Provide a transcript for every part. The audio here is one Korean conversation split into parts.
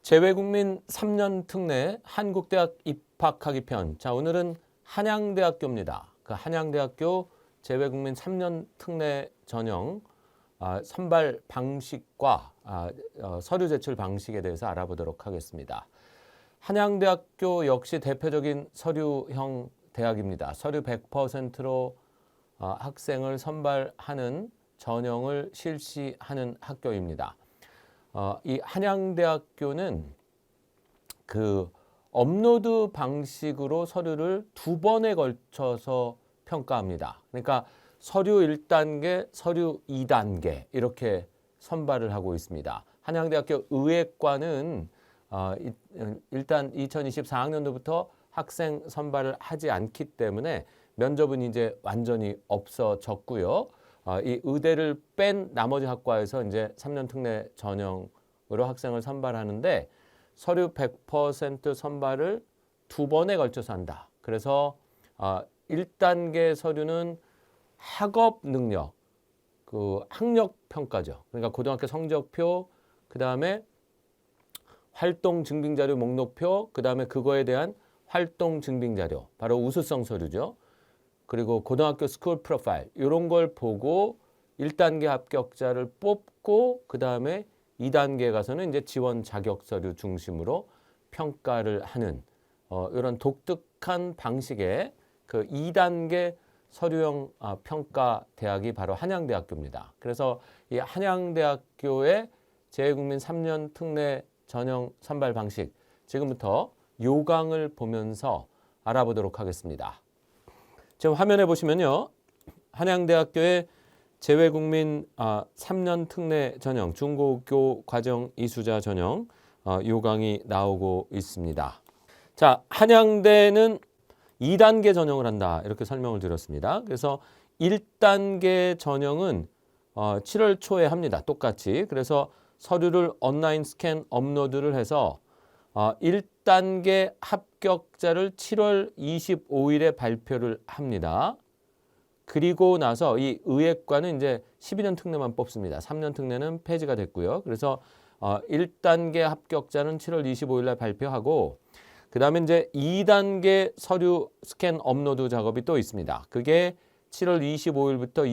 재외국민 3년 특례 한국대학 입학하기 편. 자, 오늘은 한양대학교입니다. 그 한양대학교 재외국민 3년 특례 전형 선발 방식과 서류 제출 방식에 대해서 알아보도록 하겠습니다. 한양대학교 역시 대표적인 서류형 대학입니다. 서류 100%로 학생을 선발하는 전형을 실시하는 학교입니다. 이 한양대학교는 그 업로드 방식으로 서류를 2번에 걸쳐서 평가합니다. 그러니까 서류 1단계, 서류 2단계 이렇게 선발을 하고 있습니다. 한양대학교 의예과는 일단 2024학년도부터 학생 선발을 하지 않기 때문에 면접은 이제 완전히 없어졌고요. 이 의대를 뺀 나머지 학과에서 이제 3년 특례 전형으로 학생을 선발하는데 서류 100% 선발을 2번에 걸쳐서 한다. 그래서 1단계 서류는 학업 능력, 그 학력 평가죠. 그러니까 고등학교 성적표, 그다음에 활동 증빙 자료 목록표, 그다음에 그거에 대한 활동 증빙 자료, 바로 우수성 서류죠. 그리고 고등학교 스쿨 프로파일 이런 걸 보고 1단계 합격자를 뽑고 그다음에 2단계에 가서는 이제 지원 자격 서류 중심으로 평가를 하는 이런 독특한 방식의 그 2단계 서류형 평가 대학이 바로 한양대학교입니다. 그래서 이 한양대학교의 재외국민 3년 특례 전형 선발 방식 지금부터 요강을 보면서 알아보도록 하겠습니다. 지금 화면에 보시면요. 한양대학교의 재외국민 3년 특례 전형 중고교 과정 이수자 전형 요강이 나오고 있습니다. 자, 한양대는 2단계 전형을 한다 이렇게 설명을 드렸습니다. 그래서 1단계 전형은 7월 초에 합니다. 똑같이. 그래서 서류를 온라인 스캔 업로드를 해서 1단계 합격자를 7월 25일에 발표를 합니다. 그리고 나서 이 의예과는 이제 12년 특례만 뽑습니다. 3년 특례는 폐지가 됐고요. 그래서 1단계 합격자는 7월 25일 날 발표하고 그 다음에 이제 2단계 서류 스캔 업로드 작업이 또 있습니다. 그게 7월 25일부터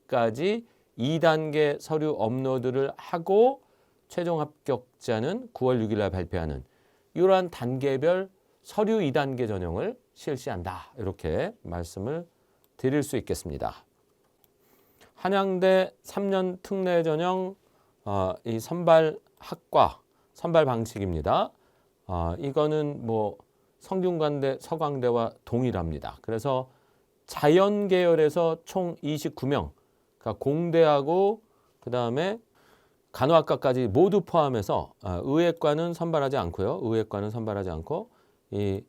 27일까지 2단계 서류 업로드를 하고 최종 합격자는 9월 6일 날 발표하는 이러한 단계별 서류 2단계 전형을 실시한다. 이렇게 말씀을 드릴 수 있겠습니다. 한양대 3년 특례 전형 이 선발 학과 선발 방식입니다. 이거는 뭐 성균관대, 서강대와 동일합니다. 그래서 자연 계열에서 총 29명, 그러니까 공대하고 그 다음에 간호학과까지 모두 포함해서 의예과는 선발하지 않고요. 의예과는 선발하지 않고 이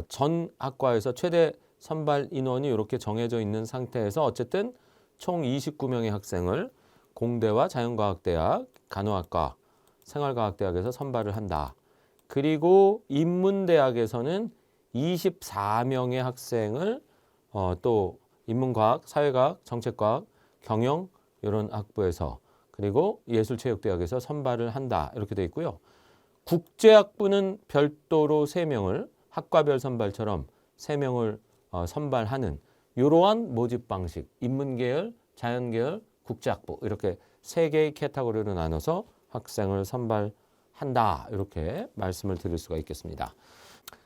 전 학과에서 최대 선발 인원이 이렇게 정해져 있는 상태에서 어쨌든 총 29명의 학생을 공대와 자연과학대학, 간호학과, 생활과학대학에서 선발을 한다. 그리고 인문대학에서는 24명의 학생을 또 인문과학, 사회과학, 정책과학, 경영 이런 학부에서 그리고 예술체육대학에서 선발을 한다. 이렇게 돼 있고요. 국제학부는 별도로 3명을 학과별 선발처럼 3명을 선발하는 이러한 모집 방식, 인문계열, 자연계열, 국제학부 이렇게 3개의 카테고리로 나눠서 학생을 선발한다. 이렇게 말씀을 드릴 수가 있겠습니다.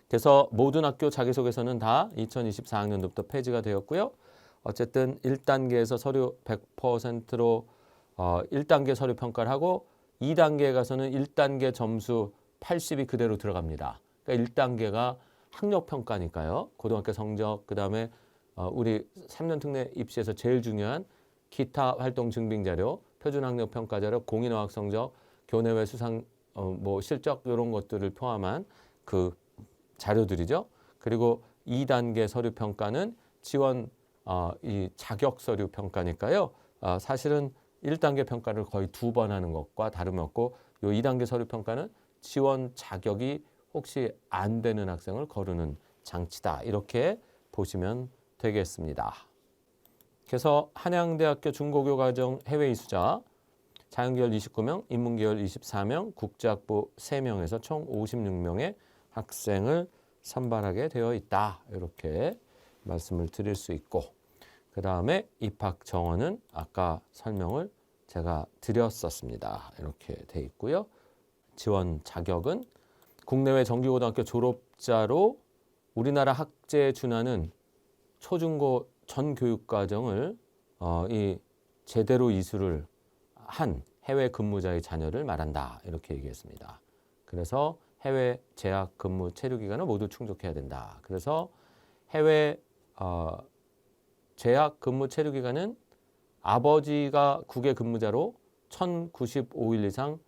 그래서 모든 학교 자기소개서는 다 2024학년도부터 폐지가 되었고요. 어쨌든 1단계에서 서류 100%로 1단계 서류 평가를 하고 2단계에 가서는 1단계 점수 80이 그대로 들어갑니다. 그러니까 1단계가 학력 평가니까요. 고등학교 성적, 그다음에 우리 3년 특례 입시에서 제일 중요한 기타 활동 증빙 자료, 표준 학력 평가 자료, 공인어학 성적, 교내외 수상 뭐 실적 이런 것들을 포함한 그 자료들이죠. 그리고 2단계 서류 평가는 지원 이 자격 서류 평가니까요. 사실은 1단계 평가를 거의 2번 하는 것과 다름없고 이 2단계 서류 평가는 지원 자격이 혹시 안 되는 학생을 거르는 장치다. 이렇게 보시면 되겠습니다. 그래서 한양대학교 중고교 과정 해외 이수자 자연계열 29명, 인문계열 24명, 국제학부 3명에서 총 56명의 학생을 선발하게 되어 있다. 이렇게 말씀을 드릴 수 있고, 그 다음에 입학 정원은 아까 설명을 제가 드렸었습니다. 이렇게 돼 있고요. 지원 자격은 국내외 정규고등학교 졸업자로 우리나라 학제에 준하는 초중고 전 교육과정을 이 제대로 이수를 한 해외 근무자의 자녀를 말한다. 이렇게 얘기했습니다. 그래서 해외 재학 근무 체류 기간을 모두 충족해야 된다. 그래서 해외 재학 근무 체류 기간은 아버지가 국외 근무자로 1095일 이상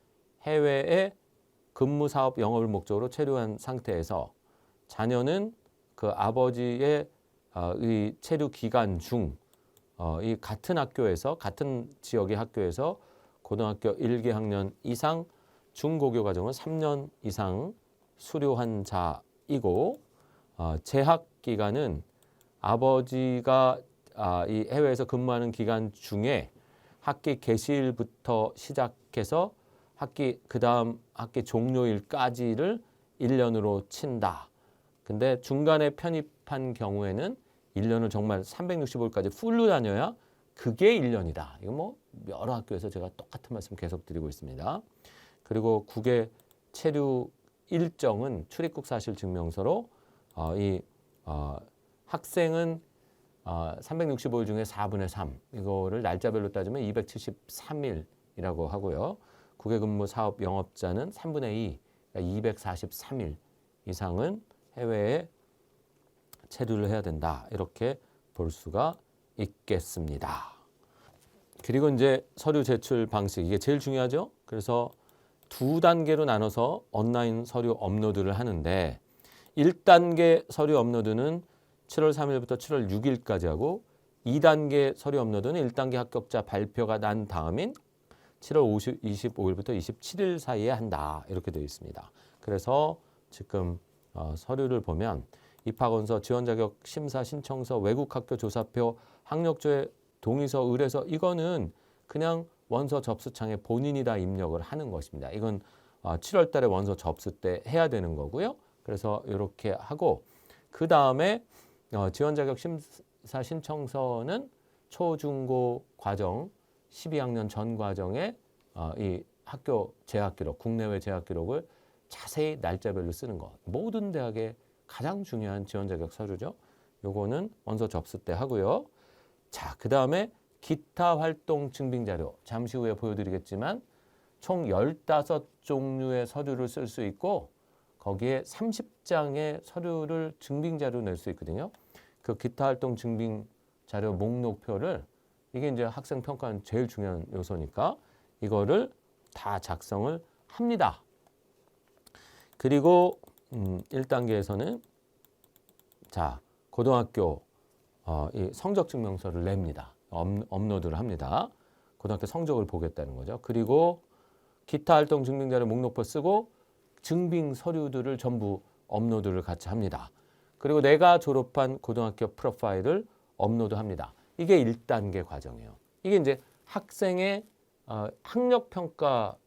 해외에 근무 사업 영업을 목적으로 체류한 상태에서 자녀는 그 아버지의 이 체류 기간 중 이 같은 학교에서 같은 지역의 학교에서 고등학교 1개 학년 이상 중고교 과정을 3년 이상 수료한 자이고 재학 기간은 아버지가 이 해외에서 근무하는 기간 중에 학기 개시일부터 시작해서 그다음 학기 종료일까지를 1년으로 친다. 근데 중간에 편입한 경우에는 1년을 정말 365일까지 풀로 다녀야 그게 1년이다. 이거 뭐 여러 학교에서 제가 똑같은 말씀 계속 드리고 있습니다. 그리고 국외 체류 일정은 출입국 사실 증명서로 학생은 365일 중에 4분의 3 이거를 날짜별로 따지면 273일이라고 하고요. 국외 근무 사업 영업자는 3분의 2, 그러니까 243일 이상은 해외에 체류를 해야 된다. 이렇게 볼 수가 있겠습니다. 그리고 이제 서류 제출 방식 이게 제일 중요하죠. 그래서 두 단계로 나눠서 온라인 서류 업로드를 하는데 1단계 서류 업로드는 7월 3일부터 7월 6일까지 하고 2단계 서류 업로드는 1단계 합격자 발표가 난 다음인 7월 25일부터 27일 사이에 한다. 이렇게 되어 있습니다. 그래서 지금 서류를 보면 입학원서, 지원자격 심사 신청서, 외국학교 조사표, 학력조회, 동의서, 의뢰서 이거는 그냥 원서 접수창에 본인이 다 입력을 하는 것입니다. 이건 7월 달에 원서 접수 때 해야 되는 거고요. 그래서 이렇게 하고 그 다음에 지원자격 심사 신청서는 초중고 과정 12학년 전 과정에 이 학교 재학 기록, 국내외 재학 기록을 자세히 날짜별로 쓰는 것. 모든 대학의 가장 중요한 지원 자격 서류죠. 요거는 원서 접수 때 하고요. 자, 그 다음에 기타 활동 증빙 자료. 잠시 후에 보여드리겠지만 총 15종류의 서류를 쓸 수 있고 거기에 30장의 서류를 증빙 자료 낼 수 있거든요. 그 기타 활동 증빙 자료 목록표를 이게 이제 학생 평가는 제일 중요한 요소니까 이거를 다 작성을 합니다. 그리고 1단계에서는 자 고등학교 이 성적 증명서를 냅니다. 업로드를 합니다. 고등학교 성적을 보겠다는 거죠. 그리고 기타 활동 증빙자료 목록표 쓰고 증빙 서류들을 전부 업로드를 같이 합니다. 그리고 내가 졸업한 고등학교 프로파일을 업로드합니다. 이게 1단계 과정이에요. 이게 이제 학생의 학력평가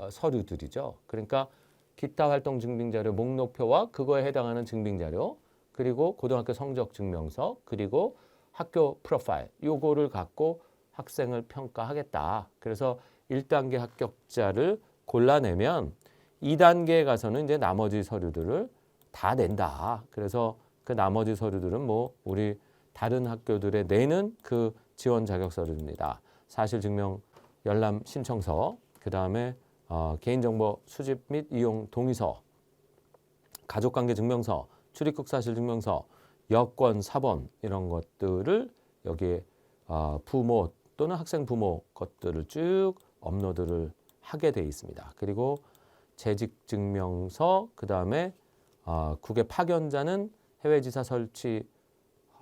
서류들이죠. 그러니까 기타 활동 증빙자료 목록표와 그거에 해당하는 증빙자료 그리고 고등학교 성적 증명서 그리고 학교 프로파일 요거를 갖고 학생을 평가하겠다. 그래서 1단계 합격자를 골라내면 2단계에 가서는 이제 나머지 서류들을 다 낸다. 그래서 그 나머지 서류들은 뭐 우리 다른 학교들에 내는 그 지원 자격 서류입니다. 사실증명 열람 신청서, 그 다음에 개인정보 수집 및 이용 동의서, 가족관계 증명서, 출입국 사실 증명서, 여권, 사본 이런 것들을 여기에 부모 또는 학생 부모 것들을 쭉 업로드를 하게 돼 있습니다. 그리고 재직 증명서, 그 다음에 국외 파견자는 해외 지사 설치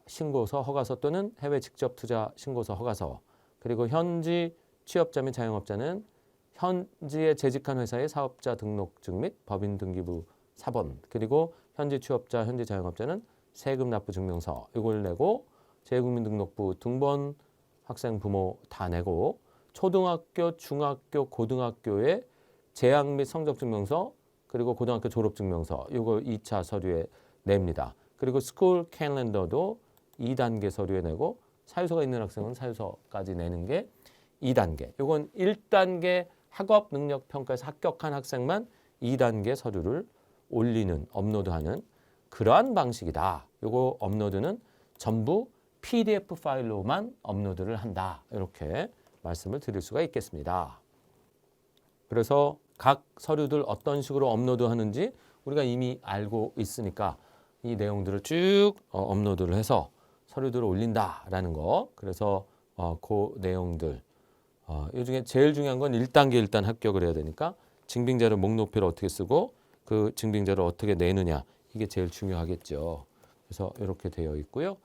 신고서 허가서 또는 해외 직접 투자 신고서 허가서, 그리고 현지 취업자 및 자영업자는 현지에 재직한 회사의 사업자 등록증 및 법인 등기부 사본, 그리고 현지 취업자, 현지 자영업자는 세금 납부 증명서 이걸 내고 재국민등록부 등본 학생 부모 다 내고 초등학교, 중학교, 고등학교의 재학 및 성적 증명서 그리고 고등학교 졸업 증명서 이걸 2차 서류에 냅니다. 그리고 스쿨 캘린더도 2단계 서류에 내고 사유서가 있는 학생은 사유서까지 내는 게 2단계. 이건 1단계 학업 능력 평가에서 합격한 학생만 2단계 서류를 올리는 업로드하는 그러한 방식이다. 요거 업로드는 전부 PDF 파일로만 업로드를 한다. 이렇게 말씀을 드릴 수가 있겠습니다. 그래서 각 서류들 어떤 식으로 업로드하는지 우리가 이미 알고 있으니까 이 내용들을 쭉 업로드를 해서 서류들을 올린다라는 거. 그래서 그 내용들 이 중에 제일 중요한 건 1단계 일단 합격을 해야 되니까 증빙자료 목록표를 어떻게 쓰고 그 증빙자료를 어떻게 내느냐 이게 제일 중요하겠죠. 그래서 이렇게 되어 있고요.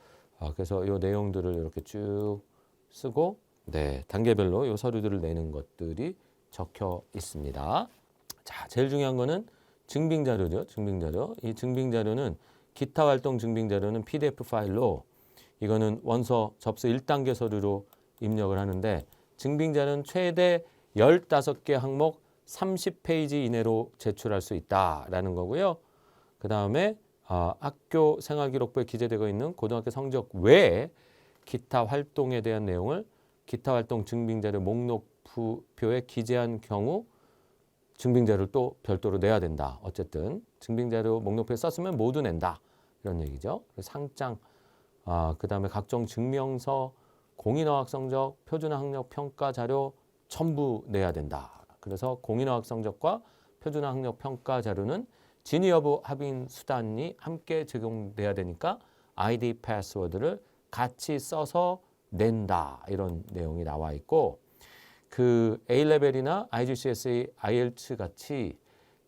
그래서 이 내용들을 이렇게 쭉 쓰고 단계별로 이 서류들을 내는 것들이 적혀 있습니다. 자, 제일 중요한 거는 증빙자료죠. 증빙자료. 이 증빙자료는 기타 활동 증빙자료는 PDF 파일로 이거는 원서 접수 1단계 서류로 입력을 하는데 증빙자료는 최대 15개 항목 30페이지 이내로 제출할 수 있다라는 거고요. 그 다음에 학교 생활기록부에 기재되어 있는 고등학교 성적 외에 기타 활동에 대한 내용을 기타 활동 증빙자료 목록표에 기재한 경우 증빙자료를 또 별도로 내야 된다. 어쨌든 증빙자료 목록표에 썼으면 모두 낸다. 이런 얘기죠. 상장, 그 다음에 각종 증명서, 공인어학 성적, 표준학력 평가 자료 전부 내야 된다. 그래서 공인어학 성적과 표준학력 평가 자료는 진위 여부 확인 수단이 함께 제공돼야 되니까 아이디 패스워드를 같이 써서 낸다. 이런 내용이 나와 있고 그 A레벨이나 IGCSE, IELTS 같이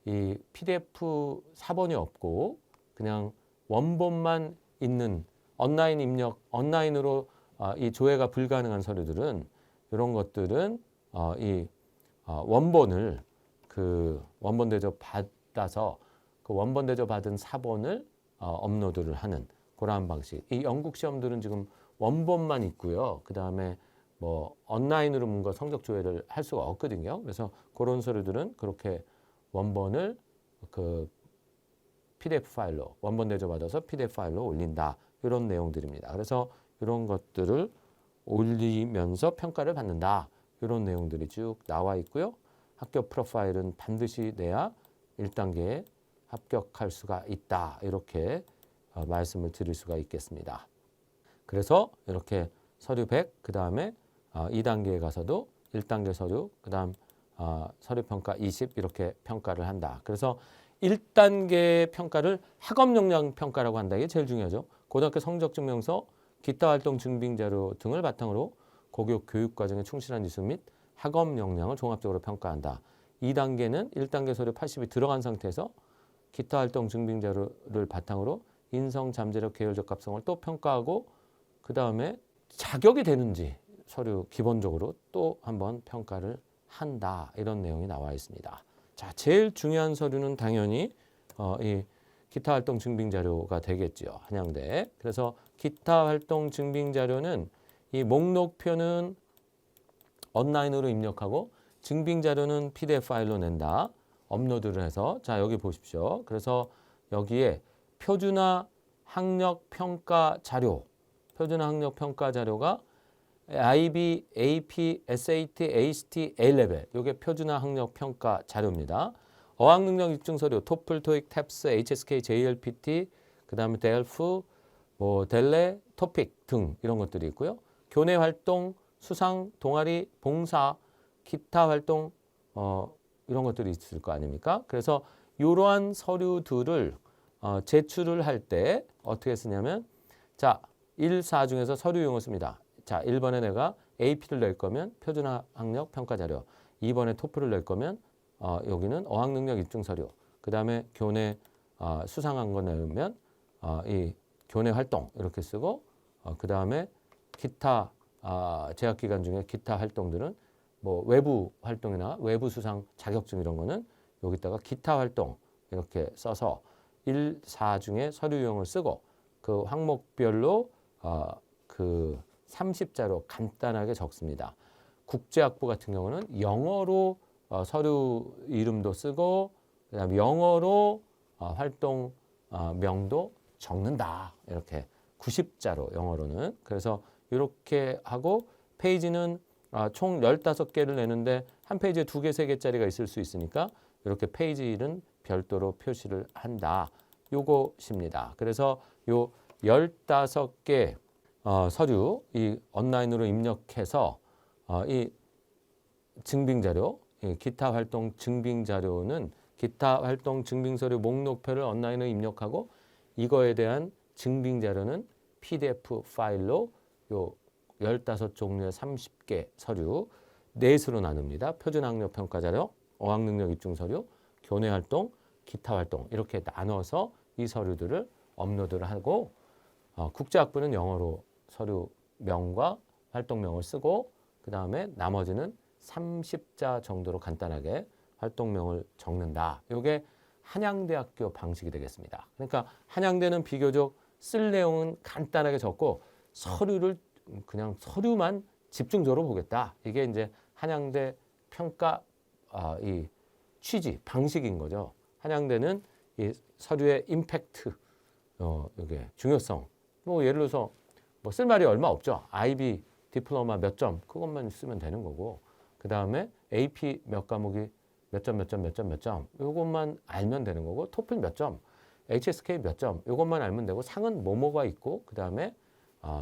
이 PDF 사본이 없고 그냥 원본만 있는 온라인 입력, 온라인으로 이 조회가 불가능한 서류들은 이런 것들은 이 원본을 그 원본 대접 받아서 그 원본 대접 받은 사본을 업로드를 하는 그러한 방식. 이 영국 시험들은 지금 원본만 있고요. 그 다음에 뭐 온라인으로 뭔가 성적 조회를 할 수가 없거든요. 그래서 그런 서류들은 그렇게 원본을 그 PDF 파일로 원본 대접 받아서 PDF 파일로 올린다. 이런 내용들입니다. 그래서 이런 것들을 올리면서 평가를 받는다. 이런 내용들이 쭉 나와 있고요. 학교 프로파일은 반드시 내야 1단계에 합격할 수가 있다. 이렇게 말씀을 드릴 수가 있겠습니다. 그래서 이렇게 서류 100, 그 다음에 2단계에 가서도 1단계 서류, 그 다음 서류 평가 20 이렇게 평가를 한다. 그래서 1단계 평가를 학업 역량 평가라고 한다. 이게 제일 중요하죠. 고등학교 성적 증명서, 기타 활동 증빙 자료 등을 바탕으로 고교 교육 과정에 충실한 지수 및 학업 역량을 종합적으로 평가한다. 2단계는 1단계 서류 80이 들어간 상태에서 기타 활동 증빙 자료를 바탕으로 인성, 잠재력, 계열적 합성을 또 평가하고 그 다음에 자격이 되는지 서류 기본적으로 또 한번 평가를 한다. 이런 내용이 나와 있습니다. 자, 제일 중요한 서류는 당연히 이 기타 활동 증빙 자료가 되겠죠. 한양대. 그래서 기타 활동 증빙 자료는 이 목록표는 온라인으로 입력하고 증빙 자료는 PDF 파일로 낸다. 업로드를 해서 자, 여기 보십시오. 그래서 여기에 표준화 학력 평가 자료, 표준화 학력 평가 자료가 IB, AP, SAT, ACT, A레벨 이게 표준화 학력 평가 자료입니다. 어학능력 입증 서류, 토플, 토익, 탭스, HSK, JLPT, 그 다음에 델프, 뭐 델레, 토픽 등 이런 것들이 있고요. 교내 활동, 수상, 동아리, 봉사, 기타 활동 이런 것들이 있을 거 아닙니까? 그래서 이러한 서류들을 제출을 할 때 어떻게 쓰냐면 자, 1, 4 중에서 서류 유형을 씁니다. 자, 1번에 내가 AP를 낼 거면 표준화 학력 평가 자료, 2번에 토플을 낼 거면 여기는 어학능력 입증 서류, 그 다음에 교내 수상한 거 내면 이 교내 활동 이렇게 쓰고 그 다음에 기타 재학 기간 중에 기타 활동들은 뭐 외부 활동이나 외부 수상 자격증 이런 거는 여기다가 기타 활동 이렇게 써서 1, 4 중에 서류 유형을 쓰고 그 항목별로 그 30자로 간단하게 적습니다. 국제학부 같은 경우는 영어로 서류 이름도 쓰고 그다음에 영어로 활동명도 적는다. 이렇게 90자로 영어로는. 그래서 이렇게 하고 페이지는 총 15개를 내는데 한 페이지에 2개, 3개짜리가 있을 수 있으니까 이렇게 페이지는 별도로 표시를 한다. 요것입니다. 그래서 요 15개 서류 이 온라인으로 입력해서 이 증빙자료, 기타 활동 증빙자료는 기타 활동 증빙서류 목록표를 온라인으로 입력하고 이거에 대한 증빙자료는 PDF 파일로 요 15종류의 30개 서류 넷으로 나눕니다. 표준학력평가자료, 어학능력 입증서류, 교내활동, 기타활동 이렇게 나눠서 이 서류들을 업로드를 하고 국제학부는 영어로 서류명과 활동명을 쓰고 그 다음에 나머지는 30자 정도로 간단하게 활동명을 적는다. 이게 한양대학교 방식이 되겠습니다. 그러니까 한양대는 비교적 쓸 내용은 간단하게 적고 서류를 그냥 서류만 집중적으로 보겠다. 이게 이제 한양대 평가 이 취지 방식인 거죠. 한양대는 이 서류의 임팩트, 이게 중요성. 뭐 예를 들어서 뭐 쓸 말이 얼마 없죠. IB 디플로마 몇 점 그것만 쓰면 되는 거고 그 다음에 AP 몇 과목이 몇 점 몇 점 몇 점 몇 점 이것만 알면 되는 거고 토플 몇 점, HSK 몇 점 이것만 알면 되고 상은 뭐뭐가 있고 그 다음에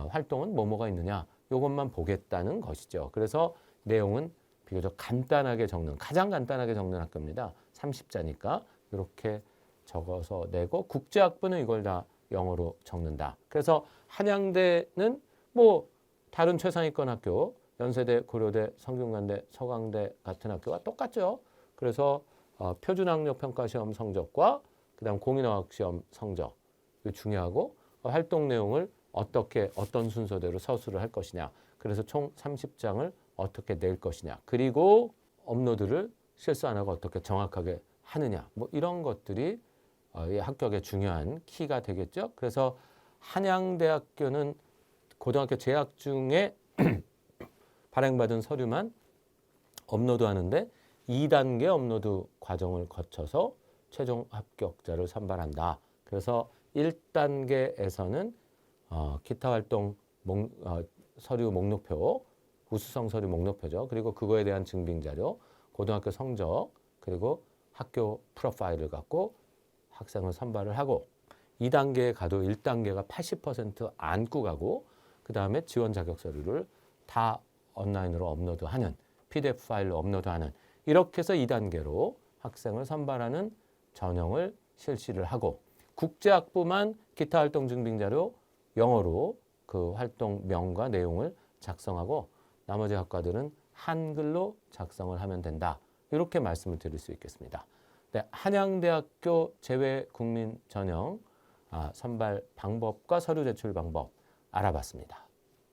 활동은 뭐뭐가 있느냐 이것만 보겠다는 것이죠. 그래서 내용은 비교적 간단하게 적는 가장 간단하게 적는 학교입니다. 30자니까 이렇게 적어서 내고 국제학부는 이걸 다 영어로 적는다. 그래서 한양대는 뭐 다른 최상위권 학교 연세대, 고려대, 성균관대, 서강대 같은 학교와 똑같죠. 그래서 표준학력평가시험 성적과 그다음 공인어학시험 성적 이거 중요하고 활동 내용을 어떻게 어떤 순서대로 서술을 할 것이냐. 그래서 총 30장을 어떻게 낼 것이냐. 그리고 업로드를 실수 안 하고 어떻게 정확하게 하느냐. 뭐 이런 것들이 이 합격의 중요한 키가 되겠죠. 그래서 한양대학교는 고등학교 재학 중에 발행받은 서류만 업로드하는데 2단계 업로드 과정을 거쳐서 최종 합격자를 선발한다. 그래서 1단계에서는 기타 활동 서류 목록표, 우수성 서류 목록표죠. 그리고 그거에 대한 증빙자료, 고등학교 성적, 그리고 학교 프로파일을 갖고 학생을 선발을 하고 2단계에 가도 1단계가 80% 안고 가고 그 다음에 지원 자격 서류를 다 온라인으로 업로드하는 PDF 파일로 업로드하는 이렇게 해서 2단계로 학생을 선발하는 전형을 실시를 하고 국제학부만 기타 활동 증빙자료 영어로 그 활동명과 내용을 작성하고 나머지 학과들은 한글로 작성을 하면 된다. 이렇게 말씀을 드릴 수 있겠습니다. 네, 한양대학교 재외국민 전형 선발 방법과 서류 제출 방법 알아봤습니다.